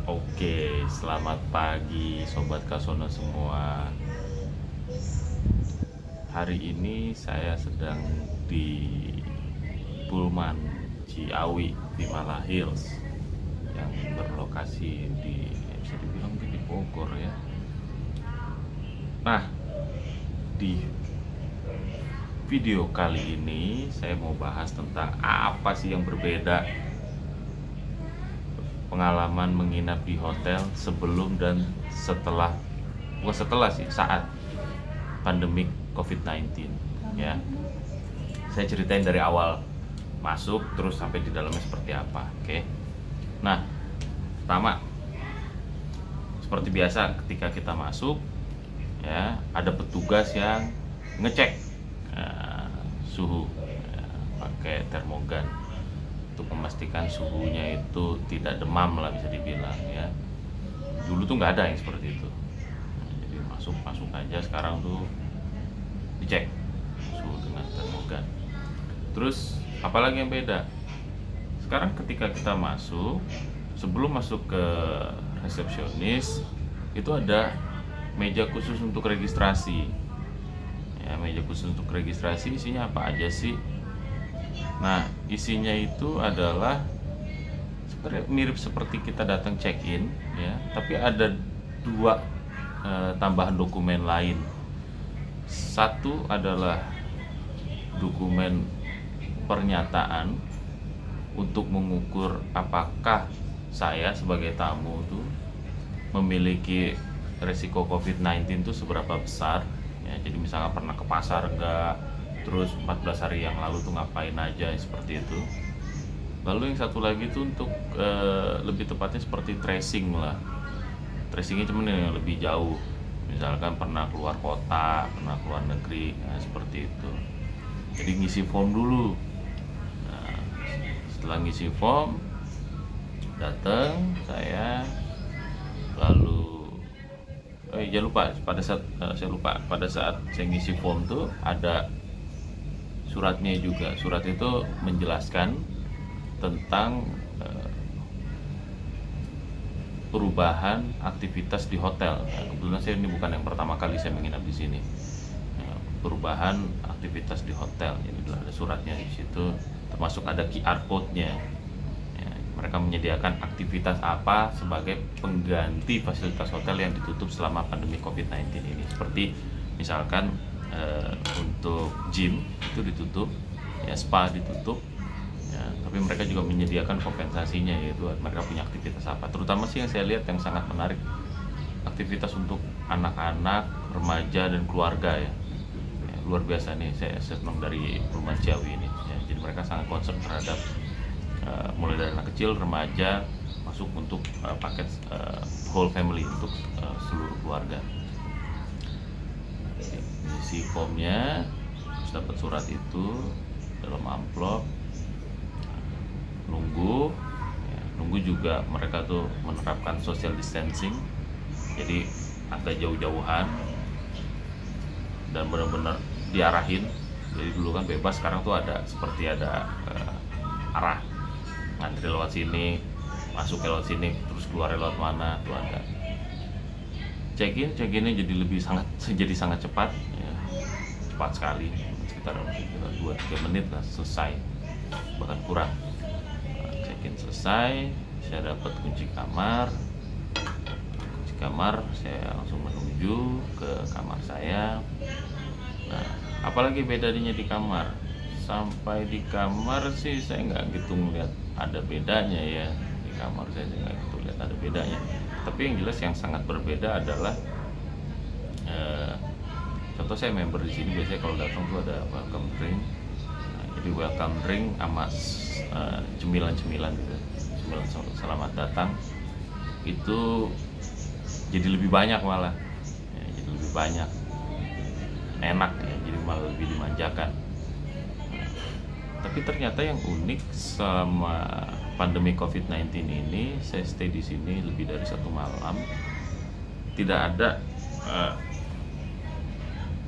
Oke, selamat pagi Sobat Kasono semua. Hari ini saya sedang di Pullman Ciawi di Mala Hills yang berlokasi di, bisa dibilang di Bogor ya. Nah, di video kali ini saya mau bahas tentang apa sih yang berbeda pengalaman menginap di hotel sebelum dan setelah, bukan setelah sih, saat pandemik COVID-19 ya. Saya ceritain dari awal masuk terus sampai di dalamnya seperti apa. Oke. Nah, pertama, seperti biasa ketika kita masuk ya, ada petugas yang ngecek suhu ya, pakai termogan untuk memastikan suhunya itu tidak demam lah, bisa dibilang ya. Dulu tuh nggak ada yang seperti itu. Jadi masuk aja, sekarang tuh dicek suhu dengan termogan. Terus apalagi yang beda? Sekarang ketika kita masuk, sebelum masuk ke resepsionis itu ada meja khusus untuk registrasi. Ya, meja khusus untuk registrasi isinya apa aja sih? Nah, isinya itu adalah mirip seperti kita datang check-in ya, tapi ada dua tambahan dokumen lain. Satu adalah dokumen pernyataan untuk mengukur apakah saya sebagai tamu itu memiliki resiko COVID-19 itu seberapa besar ya. Jadi misalnya pernah ke pasar enggak, terus 14 hari yang lalu tuh ngapain aja, seperti itu. Lalu yang satu lagi tuh untuk lebih tepatnya seperti tracing lah. Tracingnya cuman yang lebih jauh, misalkan pernah keluar kota, pernah keluar negeri, nah, seperti itu. Jadi ngisi form dulu. Nah, setelah ngisi form, datang saya, lalu jangan lupa pada saat pada saat saya ngisi form tuh ada suratnya juga. Surat itu menjelaskan tentang perubahan aktivitas di hotel. Nah, kebetulan saya ini bukan yang pertama kali saya menginap di sini. Perubahan aktivitas di hotel. Jadi ada suratnya di situ, termasuk ada QR code-nya. Ya, mereka menyediakan aktivitas apa sebagai pengganti fasilitas hotel yang ditutup selama pandemi COVID-19 ini. Seperti misalkan untuk gym itu ditutup ya, spa ditutup ya, tapi mereka juga menyediakan kompensasinya, yaitu mereka punya aktivitas apa. Terutama sih yang saya lihat yang sangat menarik, aktivitas untuk anak-anak, remaja dan keluarga ya, luar biasa nih. Saya senang dari Pullman Ciawi ini ya. Jadi mereka sangat concern terhadap mulai dari anak kecil, remaja, masuk untuk paket whole family, untuk seluruh keluarga. Isi formnya, terus dapat surat itu dalam amplop, nunggu juga. Mereka tuh menerapkan social distancing, jadi agak jauh-jauhan dan benar-benar diarahin. Jadi dulu kan bebas, sekarang tuh ada seperti ada arah, ngantri lewat sini, masuk lewat sini, terus keluar lewat mana tuh ada. Check-innya jadi sangat cepat ya, cepat sekali, sekitar 2-3 menit lah selesai, bahkan kurang. Check-in selesai, saya dapat kunci kamar, saya langsung menuju ke kamar saya. Nah, apalagi bedanya di kamar? Sampai di kamar sih saya nggak gitu ngeliat ada bedanya ya. Di kamar saya nggak gitu lihat ada bedanya. Tapi yang jelas yang sangat berbeda adalah contoh, saya member di sini biasanya kalau datang tuh ada welcome drink. Nah, jadi welcome drink sama cemilan-cemilan gitu, cemilan selamat datang itu jadi lebih banyak malah ya, jadi lebih banyak, enak ya, jadi malah lebih dimanjakan. Nah, tapi ternyata yang unik selama pandemi COVID-19 ini, saya stay di sini lebih dari 1 malam, tidak ada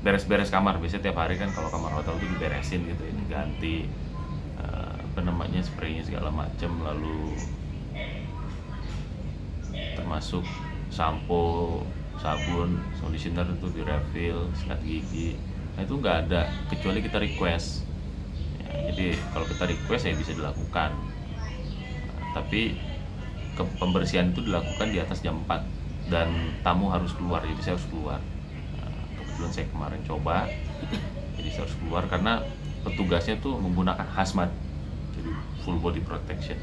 beres-beres kamar. Biasanya tiap hari kan kalau kamar hotel itu diberesin gitu, ini ganti spraynya segala macam, lalu termasuk sampo, sabun, conditioner itu di refill, sikat gigi. Nah itu nggak ada kecuali kita request ya, jadi kalau kita request ya bisa dilakukan. Tapi pembersihan itu dilakukan di atas jam 4 dan tamu harus keluar, jadi saya harus keluar. Kebetulan saya kemarin coba, jadi saya harus keluar karena petugasnya tuh menggunakan hazmat, jadi full body protection.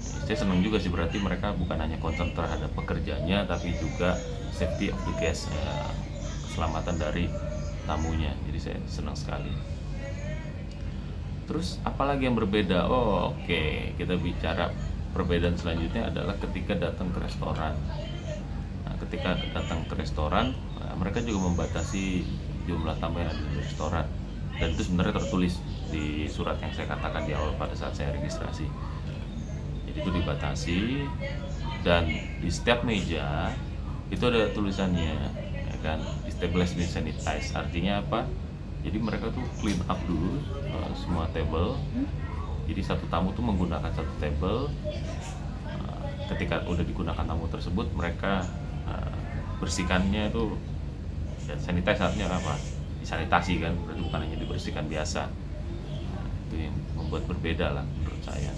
Saya senang juga sih, berarti mereka bukan hanya concern terhadap pekerjanya tapi juga safety of the guest, keselamatan dari tamunya. Jadi saya senang sekali. Terus apalagi yang berbeda? Oke, kita bicara perbedaan selanjutnya adalah ketika datang ke restoran. Nah, ketika datang ke restoran, mereka juga membatasi jumlah tamu yang ada di restoran, dan itu sebenarnya tertulis di surat yang saya katakan di awal pada saat saya registrasi. Jadi itu dibatasi, dan di setiap meja itu ada tulisannya, ya kan, establishment sanitize. Artinya apa? Jadi mereka tuh clean up dulu semua table. Jadi satu tamu tuh menggunakan satu table. Ketika udah digunakan tamu tersebut, mereka bersihkannya itu ya, sanitize artinya apa? Disanitasi kan, berarti bukan hanya dibersihkan biasa. Itu yang membuat berbeda lah menurut saya.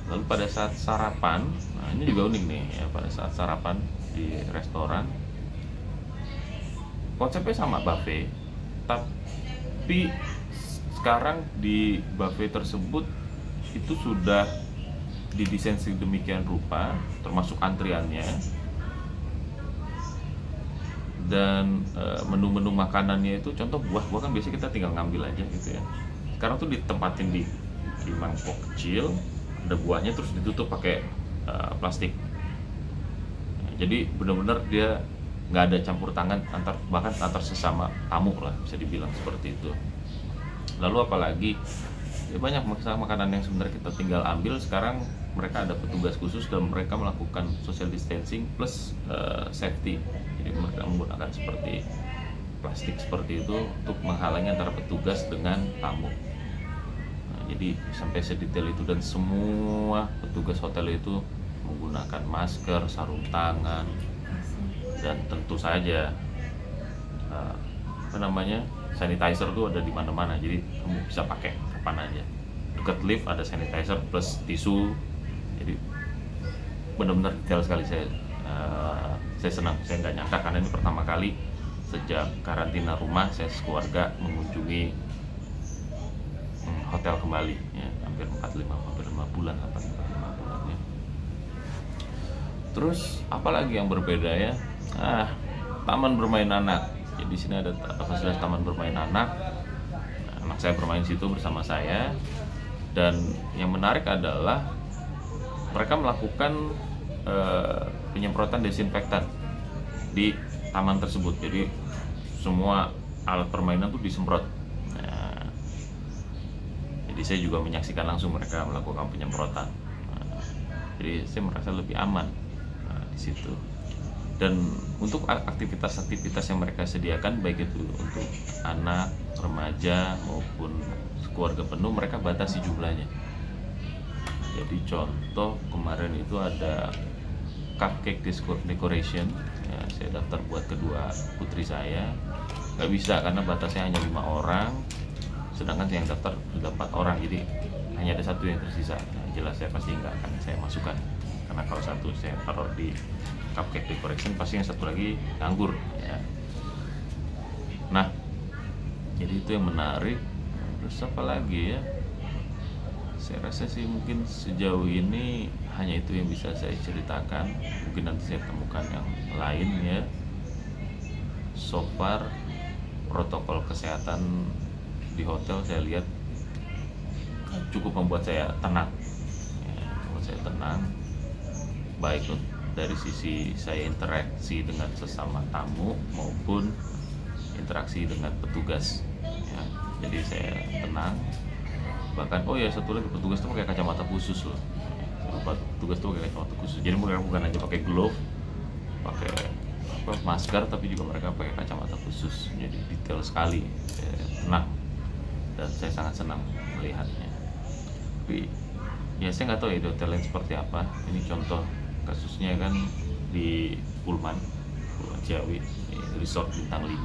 Lalu pada saat sarapan, nah ini juga unik nih ya, pada saat sarapan di restoran konsepnya sama buffet, tapi sekarang di buffet tersebut itu sudah didesain sedemikian rupa, termasuk antriannya dan menu-menu makanannya itu, contoh buah kan biasanya kita tinggal ngambil aja gitu ya. Sekarang tuh ditempatin di mangkok kecil, ada buahnya terus ditutup pakai plastik. Jadi benar-benar dia nggak ada campur tangan bahkan antar sesama tamu lah, bisa dibilang seperti itu. Lalu apalagi ya banyak makanan yang sebenarnya kita tinggal ambil, sekarang mereka ada petugas khusus dan mereka melakukan social distancing plus safety. Jadi mereka menggunakan seperti plastik seperti itu untuk menghalangi antara petugas dengan tamu. Nah, jadi sampai sedetail itu, dan semua petugas hotel itu menggunakan masker, sarung tangan, dan tentu saja sanitizer tuh ada di mana-mana, jadi kamu bisa pakai kapan aja. Dekat lift ada sanitizer plus tisu, jadi benar-benar detail sekali. Saya senang, saya nggak nyangka karena ini pertama kali sejak karantina rumah saya sekeluarga mengunjungi hotel kembali ya, hampir 5 bulan ya. Terus apalagi yang berbeda ya? Taman bermain anak. Jadi di sini ada fasilitas taman bermain anak. Anak saya bermain situ bersama saya. Dan yang menarik adalah mereka melakukan penyemprotan desinfektan di taman tersebut. Jadi semua alat permainan tuh disemprot. Nah, jadi saya juga menyaksikan langsung mereka melakukan penyemprotan. Jadi saya merasa lebih aman di situ. Dan untuk aktivitas-aktivitas yang mereka sediakan, baik itu untuk anak, remaja maupun keluarga penuh, mereka batasi jumlahnya. Jadi contoh kemarin itu ada cupcake decoration ya, saya daftar buat kedua putri saya, nggak bisa karena batasnya hanya 5 orang, sedangkan saya yang daftar sudah 4 orang, jadi hanya ada satu yang tersisa. Nah, jelas saya pasti nggak akan saya masukkan, karena kalau satu saya taruh di cupcake decoration pasti yang satu lagi nganggur ya. Nah, jadi itu yang menarik. Terus apa lagi ya? Saya rasa sih mungkin sejauh ini hanya itu yang bisa saya ceritakan. Mungkin nanti saya temukan yang lain ya. So far protokol kesehatan di hotel saya lihat cukup membuat saya tenang ya, membuat saya tenang, baik dari sisi saya interaksi dengan sesama tamu maupun interaksi dengan petugas ya. Jadi saya tenang. Bahkan satu lagi, petugas itu pakai kacamata khusus loh. Petugas itu pakai kacamata khusus. Jadi mereka bukan hanya pakai glove, pakai masker, tapi juga mereka pakai kacamata khusus. Jadi detail sekali. Saya tenang dan saya sangat senang melihatnya. Tapi ya saya nggak tahu ya di hotel lain seperti apa. Ini contoh kasusnya kan di Pullman Ciawi, resort bintang 5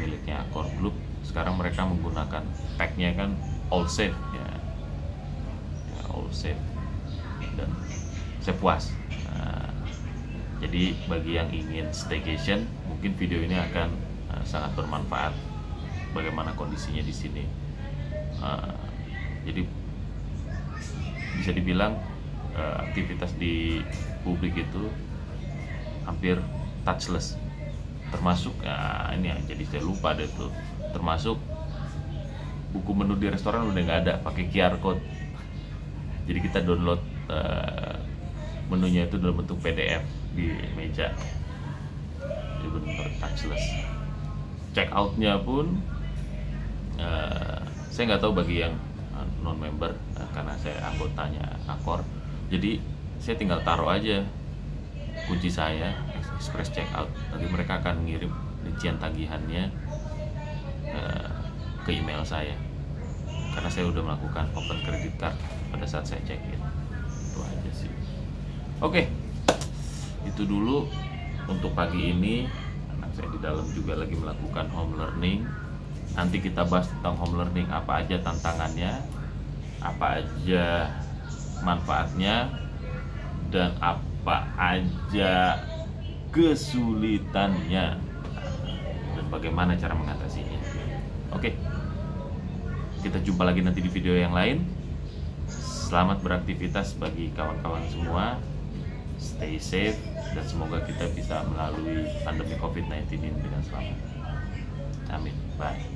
miliknya Accor Group. Sekarang mereka menggunakan tagnya kan all safe ya, all safe, dan saya puas. Jadi bagi yang ingin staycation, mungkin video ini akan sangat bermanfaat bagaimana kondisinya di sini. Jadi bisa dibilang aktivitas di publik itu hampir touchless, termasuk ini ya, jadi saya lupa deh tuh, termasuk buku menu di restoran udah nggak ada, pakai QR code. Jadi kita download menunya itu dalam bentuk PDF di meja, jadi benar touchless. Check outnya pun saya nggak tahu bagi yang non member, karena saya anggotanya Accor, jadi saya tinggal taruh aja kunci saya, express check out, nanti mereka akan ngirim rincian tagihannya ke email saya, karena saya udah melakukan open credit card pada saat saya check in. Itu aja sih. Oke, itu dulu untuk pagi ini. Anak saya di dalam juga lagi melakukan home learning. Nanti kita bahas tentang home learning, apa aja tantangannya, apa aja manfaatnya, dan apa aja kesulitannya, dan bagaimana cara mengatasinya. Oke, kita jumpa lagi nanti di video yang lain. Selamat beraktivitas bagi kawan-kawan semua. Stay safe, dan semoga kita bisa melalui pandemi COVID-19 ini dengan selamat. Amin. Bye.